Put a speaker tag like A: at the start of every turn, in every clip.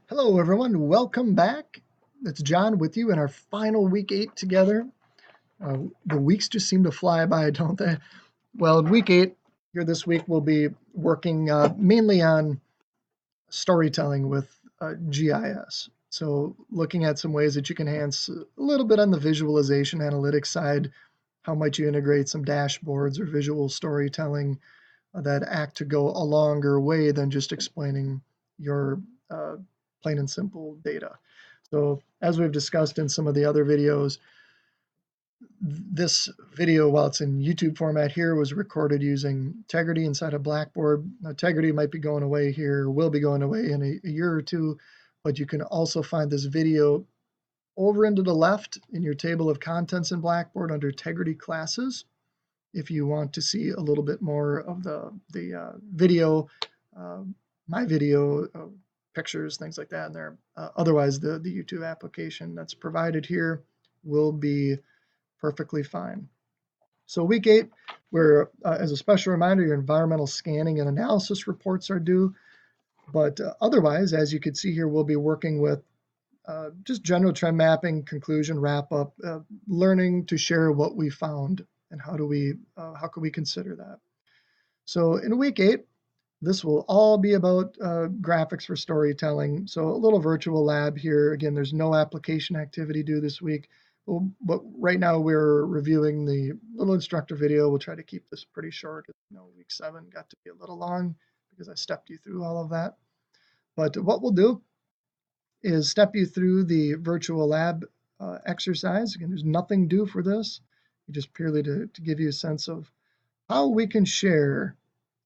A: Hello, everyone. Welcome back. It's John with you in our final week 8 together. The weeks just seem to fly by, don't they? Well, in week 8, here this week, we'll be working mainly on storytelling with GIS. So, looking at some ways that you can enhance a little bit on the visualization analytics side. How might you integrate some dashboards or visual storytelling that act to go a longer way than just explaining your uh, plain and simple data. So as we've discussed in some of the other videos, this video, while it's in YouTube format here, was recorded using Tegrity inside of Blackboard. Now, Tegrity might be going away here, will be going away in a year or two, but you can also find this video over into the left in your table of contents in Blackboard under Tegrity classes. If you want to see a little bit more of the video, uh, my video, pictures, things like that in there. Otherwise, the YouTube application that's provided here will be perfectly fine. So week 8, where as a special reminder, your environmental scanning and analysis reports are due. But otherwise, as you can see here, we'll be working with just general trend mapping, conclusion, wrap up, learning to share what we found and how can we consider that. So in week 8, this will all be about graphics for storytelling. So a little virtual lab here. Again, there's no application activity due this week, but right now we're reviewing the little instructor video. We'll try to keep this pretty short. Week 7 got to be a little long because I stepped you through all of that. But what we'll do is step you through the virtual lab exercise. Again, there's nothing due for this, just purely to give you a sense of how we can share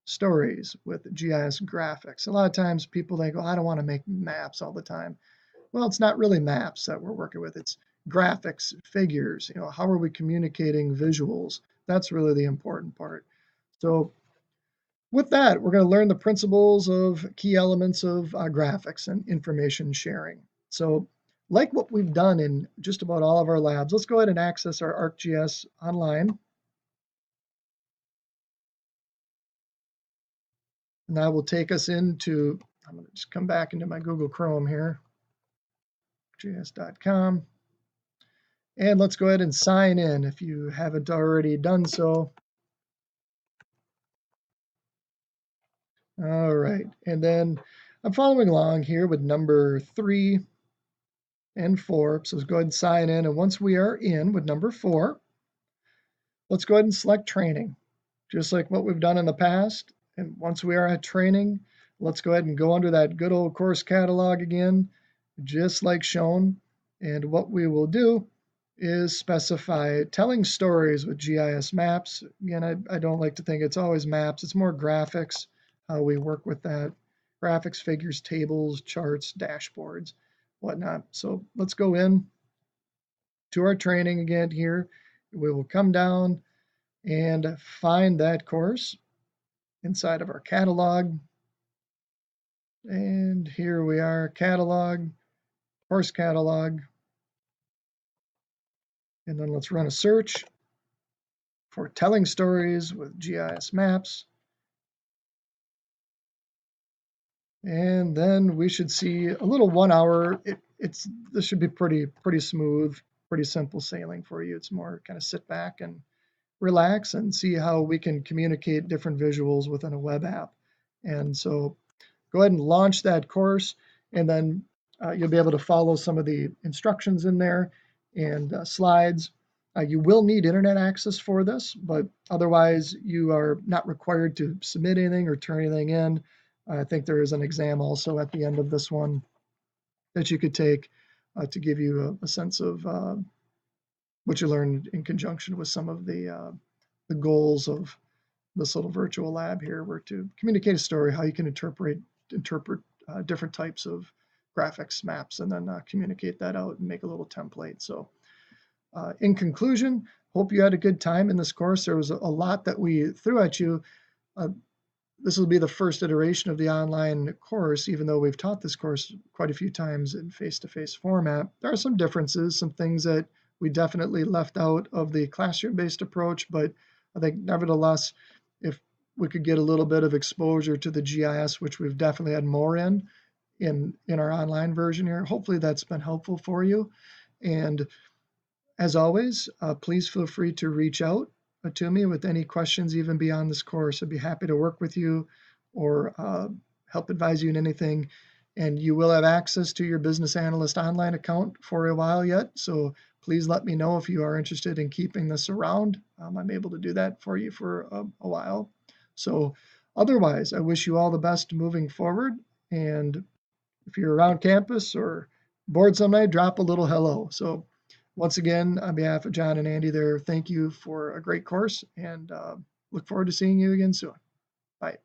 A: stories with GIS graphics. A lot of times people think, oh, I don't want to make maps all the time. Well, it's not really maps that we're working with. It's graphics, figures. How are we communicating visuals? That's really the important part. So with that, we're going to learn the principles of key elements of graphics and information sharing. So like what we've done in just about all of our labs, let's go ahead and access our ArcGIS online. And that will take us into, I'm going to just come back into my Google Chrome here, arcgis.com. And let's go ahead and sign in if you haven't already done so. All right, and then I'm following along here with number 3 and 4. So let's go ahead and sign in. And once we are in with number 4, let's go ahead and select training, just like what we've done in the past. And once we are at training, let's go ahead and go under that good old course catalog again, just like shown. And what we will do is specify telling stories with GIS maps. Again, I don't like to think it's always maps. It's more graphics, how we work with that. Graphics, figures, tables, charts, dashboards, whatnot. So let's go in to our training again here. We will come down and find that course inside of our catalog. And here we are, catalog, course catalog. And then let's run a search for telling stories with GIS maps. And then we should see a little 1 hour. This should be pretty smooth, pretty simple sailing for you. It's more kind of sit back and relax and see how we can communicate different visuals within a web app. And so go ahead and launch that course, and then you'll be able to follow some of the instructions in there and slides. You will need internet access for this, but otherwise you are not required to submit anything or turn anything in. I think there is an exam also at the end of this one that you could take to give you a sense of what you learned in conjunction with some of the goals of this little virtual lab here were to communicate a story, how you can interpret different types of graphics maps, and then communicate that out and make a little template. So in conclusion, hope you had a good time in this course. There was a lot that we threw at you. This will be the first iteration of the online course, even though we've taught this course quite a few times in face-to-face format. There are some differences, some things that we definitely left out of the classroom-based approach, but I think nevertheless, if we could get a little bit of exposure to the GIS, which we've definitely had more in in our online version here. Hopefully that's been helpful for you. And as always, please feel free to reach out to me with any questions, even beyond this course. I'd be happy to work with you or help advise you in anything. And you will have access to your Business Analyst online account for a while yet. So please let me know if you are interested in keeping this around. I'm able to do that for you for a while. So otherwise, I wish you all the best moving forward. And if you're around campus or bored some night, drop a little hello. So once again, on behalf of John and Andy there, thank you for a great course and look forward to seeing you again soon. Bye.